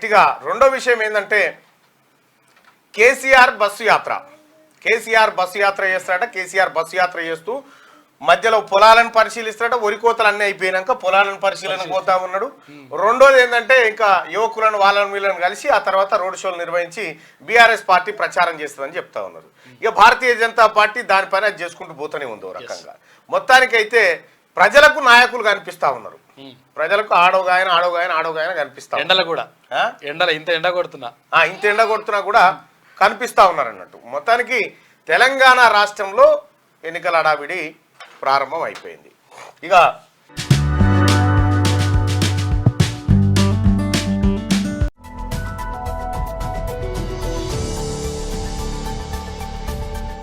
ఇక రెండో విషయం ఏంటంటే కేసీఆర్ బస్సు యాత్ర చేస్తాడట. కేసీఆర్ బస్సు యాత్ర చేస్తూ మధ్యలో పొలాలను పరిశీలిస్తాడట. వరి కోతలు అన్నీ అయిపోయినాక పొలాలను పరిశీలన పోతా ఉన్నాడు. రెండోది ఏంటంటే ఇంకా యువకులను వాళ్ళని వీళ్ళని కలిసి ఆ తర్వాత రోడ్ షోలు నిర్వహించి బీఆర్ఎస్ పార్టీ ప్రచారం చేస్తుందని చెప్తా ఉన్నారు. ఇక భారతీయ జనతా పార్టీ దానిపైన చేసుకుంటూ పోతూనే ఉంది రకంగా. మొత్తానికైతే ప్రజలకు నాయకులు కనిపిస్తా ఉన్నారు. ప్రజలకు ఆడోగాయన కనిపిస్తా ఎండలు కూడా ఇంత ఎండ కొడుతున్నా కూడా కనిపిస్తా ఉన్నారు అన్నట్టు. మొత్తానికి తెలంగాణ రాష్ట్రంలో ఎన్నికల హడావిడి ప్రారంభం అయిపోయింది. ఇక